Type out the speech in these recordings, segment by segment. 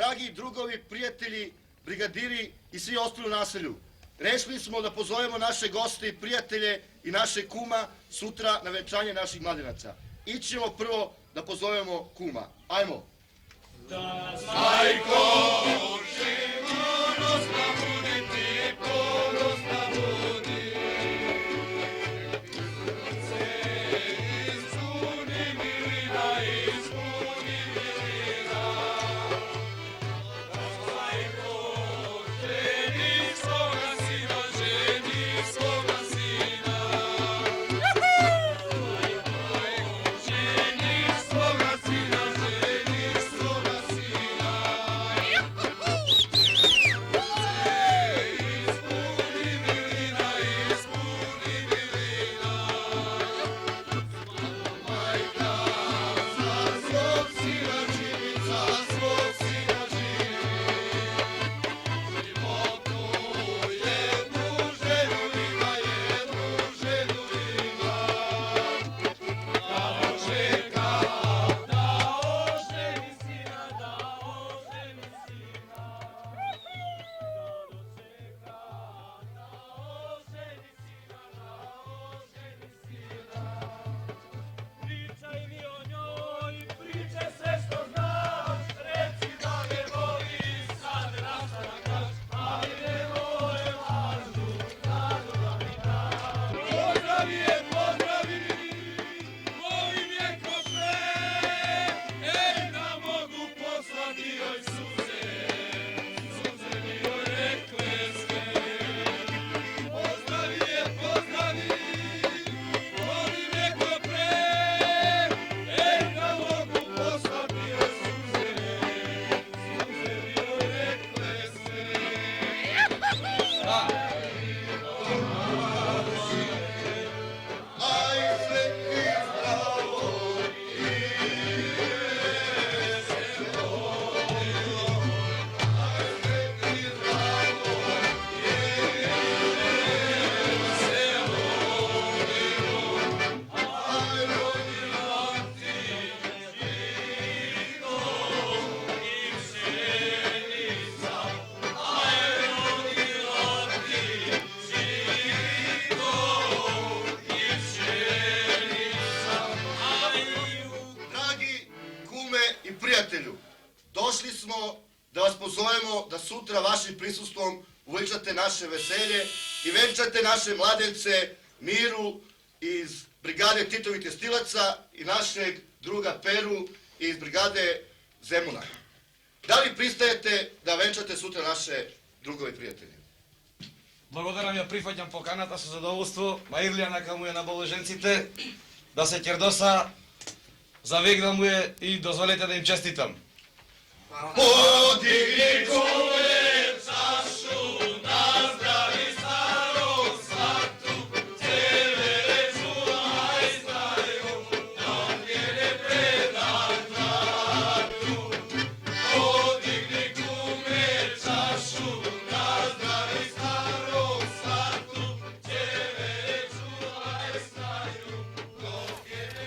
Dragi drugovi, prijatelji, brigadiri i svi ostali u naselju, rešili smo da pozovemo naše goste i prijatelje i naše kuma sutra na venčanje naših mladenaca. Ićemo prvo da pozovemo kuma. Ajmo! Da majko, učimo nos nabuditi, ponos nabudi. Se ispuni milina, ispuni milina. Da majko, ženi svoga sina, ženi svoga sina. Ženi svoga sina, ženi svoga sina. Ispuni milina, ispuni milina. Majka za svog sina živi, za svog sina živi. Životu jednu želju ima, jednu želju ima. Da dočeka, da oženi sina, da oženi sina. Da dočeka, da oženi sina, da oženi sina. Pričaj mi o njoj, pričaj sve što znaš, reci da me voliš, sad rastanakaš, ali nemoj lažu, lažu da mi daš. Pozdravi je, pozdravi, volim je ko sve, ej da mogu poslati joj suze, suze mi joj rekle sve. Pozdravi je, pozdravi, volim je ko pre, ej da mogu poslati joj suze, suze mi joj rekle sve. Aj sve ti zdravo i veselo, aj sve ti zdravo i veselo, aj rodila ti žino i pšenica, aj rodila ti žino i pšenica, aj Dragi kume i prijatelju, došli smo da vas pozovemo da sutra vašim prisustvom uvećate naše veselje i venčate naše mladence Miru iz brigade Titovih testilaca i našeg druga Peru iz brigade Zemuna. Da li pristajete da venčate sutra naše drugove i prijatelje? Благодарам ја прифаќам поканата со задоволство. Маирлијанака му е на болеженците, да се ќердоса, за век да му е и дозволете да им честитам. Podigni kume čašu, nazdravi starom svatu, cevere čuvaj znaju, nam njene predan vratu. Podigni kume čašu, nazdravi starom svatu, cevere čuvaj znaju, nam njene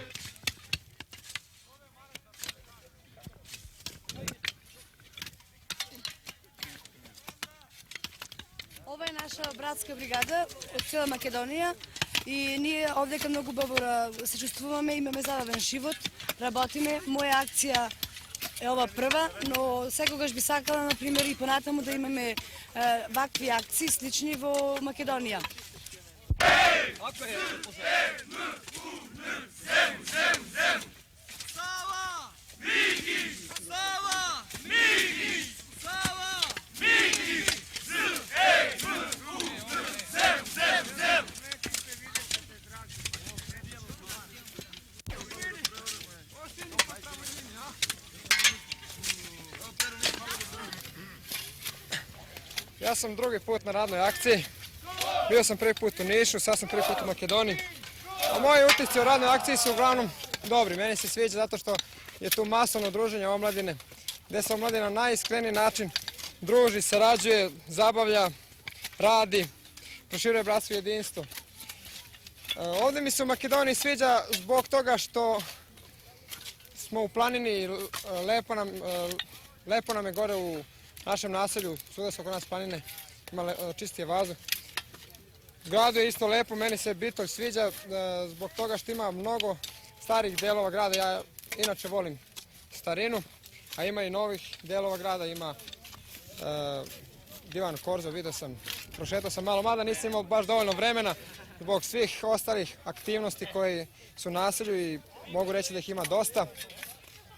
Ова е наша братска бригада од цела Македонија и ние овдека многу убаво се чувствуваме, имаме забавен живот, работиме. Моја акција е ова прва, но секогаш би сакала, например, и понатаму да имаме вакви акции слични во Македонија. Ja sam drugi put na radnoj akciji. Bio sam prvi put u Nišu, sad sam prvi put u Makedoniji. A moji utisci o radnoj akciji su uglavnom dobri. Meni se sviđa zato što je tu masovno druženje omladine, gde se omladina na najiskreniji način druži, sarađuje, zabavlja, radi, proširuje bratstvo i jedinstvo. Ovde mi se u Makedoniji sviđa zbog toga što smo u planini, lepo nam lepo nam je gore u našem naselju, svuda su oko nas planine, ima čistije vazduh. U gradu je isto lepo, meni se Bitolj sviđa zbog toga što ima mnogo starih delova grada. Ja inače volim starinu, a ima i novih delova grada, ima Divan Korzo, vidio sam, prošetao sam malo, mada nisam imao baš dovoljno vremena zbog svih ostalih aktivnosti koje su u naselju i mogu reći da ih ima dosta.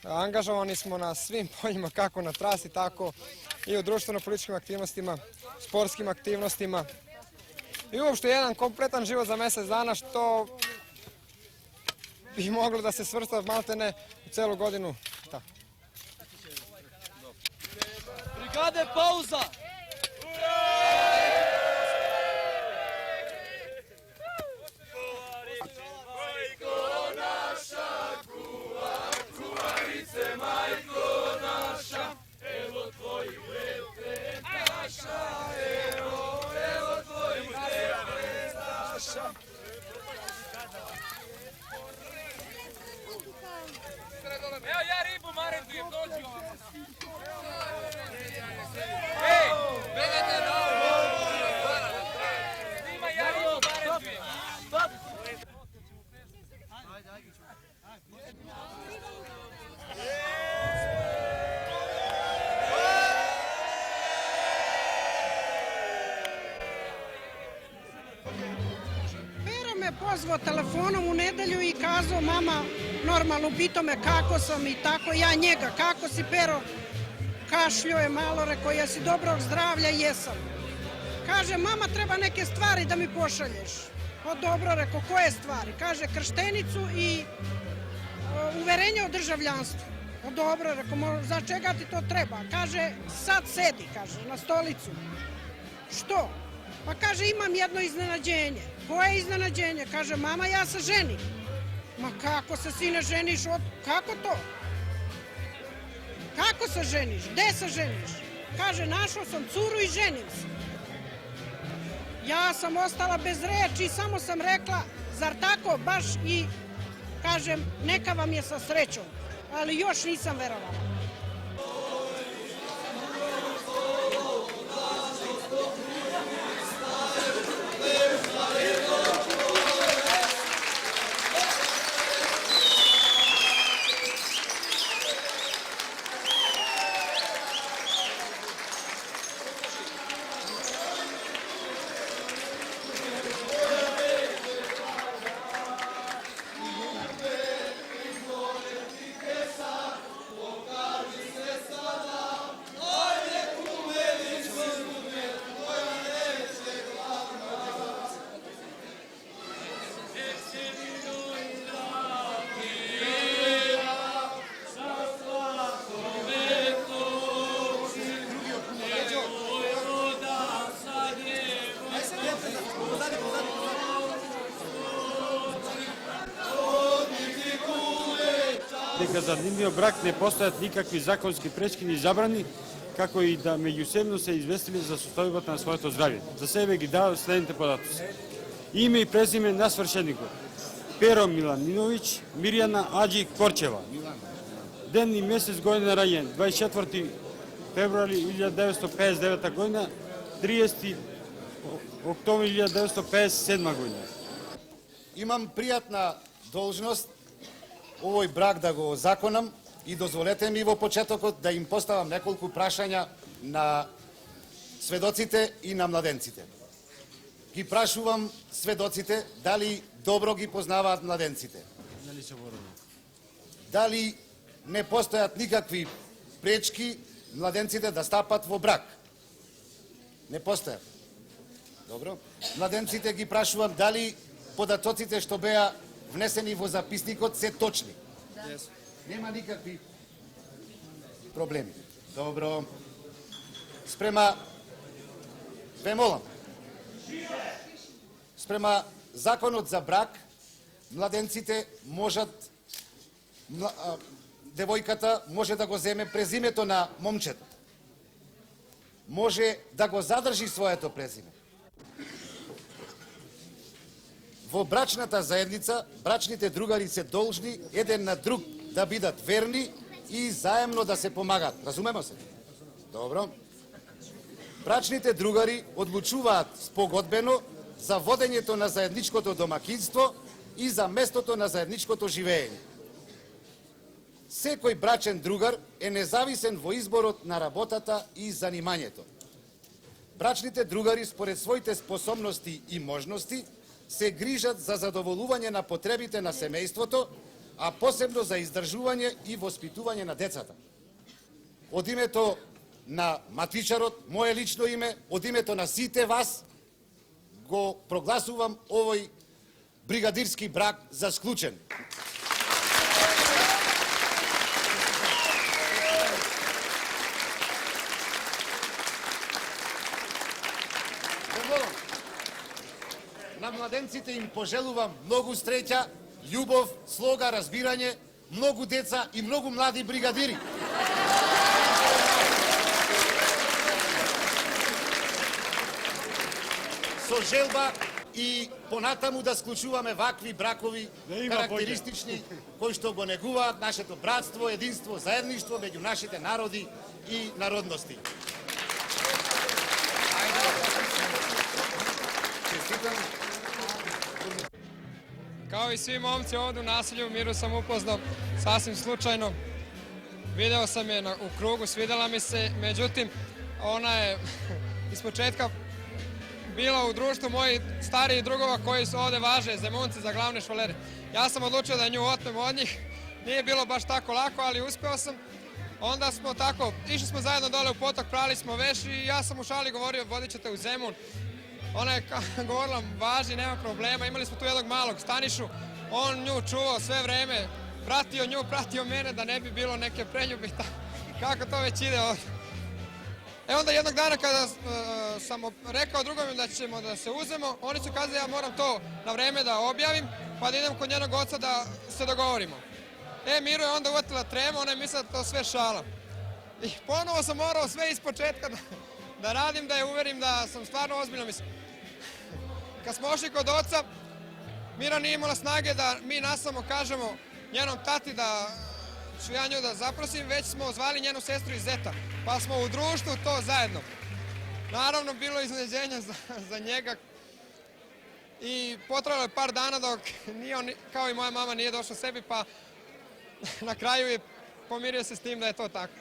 Angažovani smo na svim poljima, kako na trasi, tako i u društveno-političkim aktivnostima, sportskim aktivnostima. I uopšte jedan kompletan život za mjesec dana što bi moglo da se svrsta maltene u celu godinu. Tako. Brigade, pauza! Evo ja ribu marendujem, dođi ovamo. Ej, vedete na ovo. Snima, ja ribu marendujem. Pero me pozvao telefonom u nedelju i kazao, mama, normalno pitao me kako sam i tako, ja njega, kako si Pero? Kašljio je malo, rekao, jesi dobrog zdravlja? Jesam. Kaže, mama, treba neke stvari da mi pošalješ. O dobro, rekao, koje stvari? Kaže, krštenicu i uverenje o državljanstvu. O dobro, rekao, za čega ti to treba? Kaže, sad sedi, kaže, na stolicu. Što? Pa kaže, imam jedno iznenađenje. Koje iznenađenje? Kaže, mama, ja se ženim. Ma kako se sine ženiš? Kako to? Kako se ženiš? Gde se ženiš? Kaže, našao sam curu i ženim se. Ja sam ostala bez reči, samo sam rekla, zar tako baš i kažem, neka vam je sa srećom. Ali još nisam verovala. Дека за нивниот брак не постојат никакви законски пречки ни забрани, како и да меѓусебно се известили за состојбата на своето здравје. За себе ги дават следните податоци. Име и презиме на свршеникот: Pero Milaниновиќ, Мирјана Аџи Корчева. Ден и месец година раѓен: 24 февруари 1959 година, 30 октомври 1957 година. Имам пријатна должност овој брак да го законам и дозволете ми во почетокот да им поставам неколку прашања на сведоците и на младенците. Ги прашувам сведоците дали добро ги познаваат младенците. Дали не постојат никакви пречки младенците да стапат во брак. Не постојат. Добро. Младенците ги прашувам дали податоците што беа внесени во записникот се точни. Yes. Нема никакви проблеми. Добро. Спрема, ве молам, спрема законот за брак, младенците можат, девојката може да го земе презимето на момчето. Може да го задржи своето презиме. Во брачната заедница, брачните другари се должни еден на друг да бидат верни и заемно да се помагаат. Разумемо се? Добро. Брачните другари одлучуваат спогодбено за водењето на заедничкото домакинство и за местото на заедничкото живеење. Секој брачен другар е независен во изборот на работата и занимањето. Брачните другари според своите способности и можности се грижат за задоволување на потребите на семејството, а посебно за издржување и воспитување на децата. Од името на матичарот, мое лично име, од името на сите вас, го прогласувам овој бригадирски брак за склучен. На младенците им пожелувам многу среќа, љубов, слога, разбирање, многу деца и многу млади бригадири. Со желба и понатаму да склучуваме вакви бракови карактеристични кои што го негуваат нашето братство, единство, заедништво меѓу нашите народи и народности. Честитам. Kao i svi momci ovdje u naselju Miru sam upoznao sasvim slučajno. Video sam je u krugu, svidjela mi se, međutim ona je ispočetka bila u društvu mojih starijih drugova koji su ovdje važe, Zemunci za glavne švalere. Ja sam odlučio da nju otmem od njih, nije bilo baš tako lako, ali uspeo sam. Onda smo tako, išli smo zajedno dole u potok, prali smo veš i ja sam u šali govorio vodit ćete u Zemun. Ona je govorila važi, nema problema, imali smo tu jednog malog Stanišu, on nju čuvao sve vreme, pratio nju, pratio mene da ne bi bilo neke preljube, kako to već ide ovdje. Onda jednog dana kada sam rekao drugom da ćemo da se uzemo, oni su kazali ja moram to na vreme da objavim, pa da idem kod njenog oca da se dogovorimo. Miru je onda uvatila tremu, ona je mislila da to sve šala. I ponovo sam morao sve iz početka da radim, da je uverim da sam stvarno ozbiljno mislim. Kad smo ošli kod oca, Mira nije imala snage da mi nasamo kažemo njenom tati da ću ja nju da zaprosim, već smo zvali njenu sestru iz Zeta, pa smo u društvu to zajedno. Naravno, bilo je iznenađenja za njega i potrajalo je par dana dok nije on, kao i moja mama, nije došao sebi, pa na kraju je pomirio se s tim da je to tako.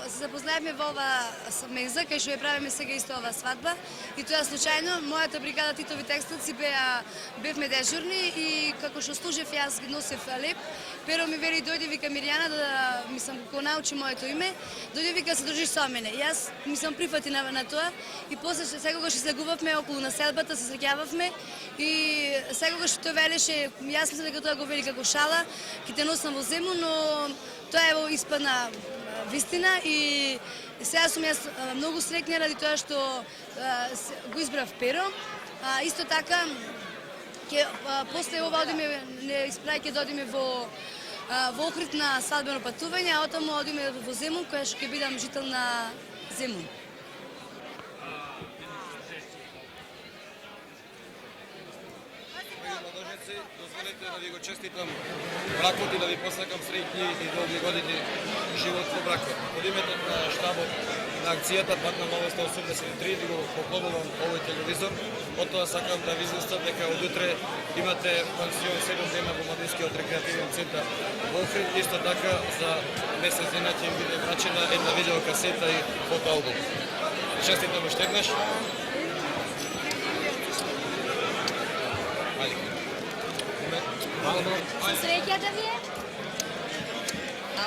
Се запознаевме во ова меза, кај што ја правиме сега исто ова свадба. И тоа случајно, мојата бригада Титови текстилци бевме дежурни и како што служев јас носев леп Pero mi veli дојде вика Мирјана да мислам го научи моето име, дојде вика се дружиш со мене. Јас мислам прифати на тоа и после секогаш се слегувавме околу населбата, се среќававме и секогаш тој велеше, јас мислам дека тоа го вели како шала, ќе те носам во Земун, но тоа ево испадна вистина и сега сум јас многу среќна ради тоа што го избрав Перо. Исто така после ова одиме, не испрај ќе додиме во Охрид на свадбено патување, а отаму одиме во Земун, која што ќе бидам жител на Земун. Младоженци, дозволете да ви го честитам бракот и да ви посакам среќни и долги години живот во бракот. Од името на штабот на акцијата Пат на Нова 183 ви го поклонувам овој телевизор. Од тоа сакам да ви известам дека од утре имате пансион 7 дена во Младинскиот рекреативен центар во Охрид. Исто така за месец дена ќе им биде врачена една видеокасета и фотоалбум. Честитам уште еднаш. Среќа да ви е.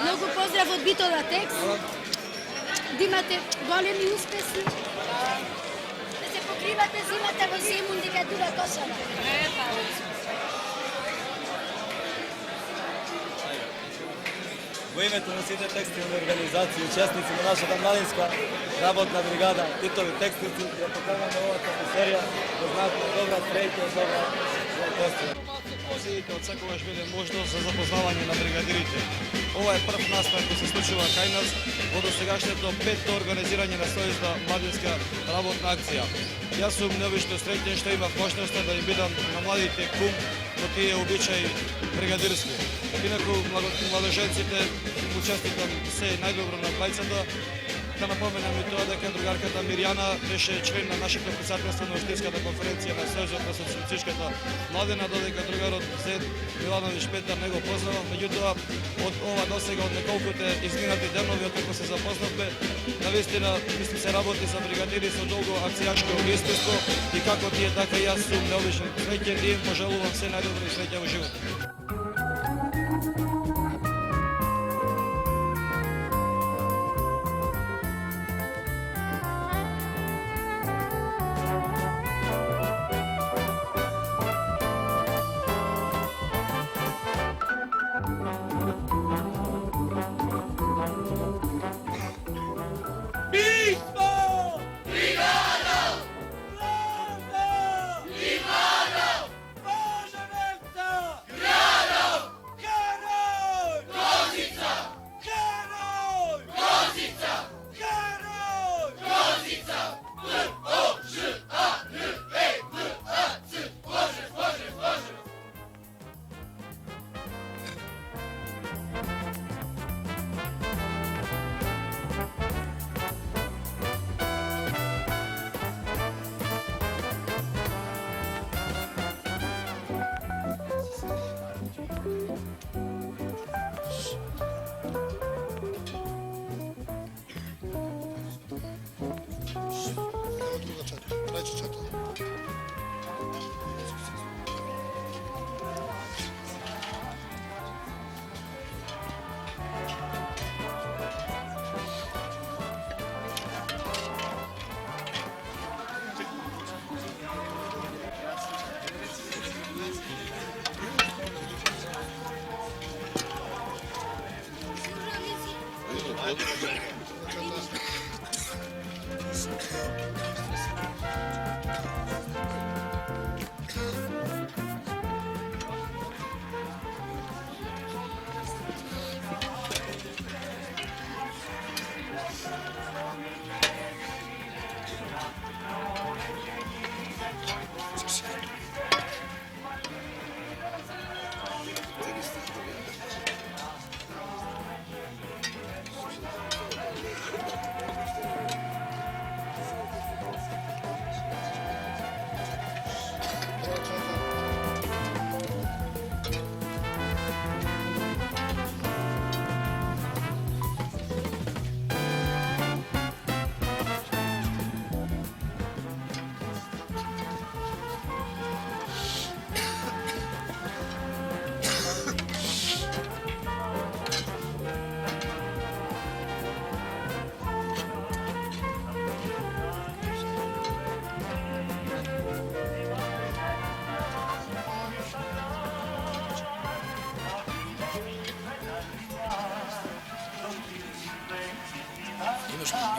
Многу поздрав од Битола Текс. Да имате големи успеси. Да се покривате зимата во Земун дека дура косава. Во името на сите текстилни организации, учесници на нашата младинска работна бригада, Титови текстилци, ја поканаме овата серија да знаат добра среќа и добра гостина. Позивите од секогаш биде можност за запознавање на бригадирите. Ова е прв настан кој се случува кај нас во досегашното 5-то организирање на Сојузна младинска работна акција. Јас сум необично среќен што имав можноста да им бидам на младите кум во тие обичаи бригадирски. Инаку младоженците учеститам се најдобро на бајцата. Да напоменам и тоа дека другарката Мирјана беше член на нашето председателство на Оштинската конференција на Сојузот на социјалистичката младина, додека другарот Зед Милановиќ Петар не го познавам, меѓутоа од ова досега од неколкуте изминати денови од како се запознавме, навистина мислам се работи за бригадири со долго акцијачко искуство и како тие така и јас сум необичен среќен и им пожелувам се најдобро и среќа во живот.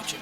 biće.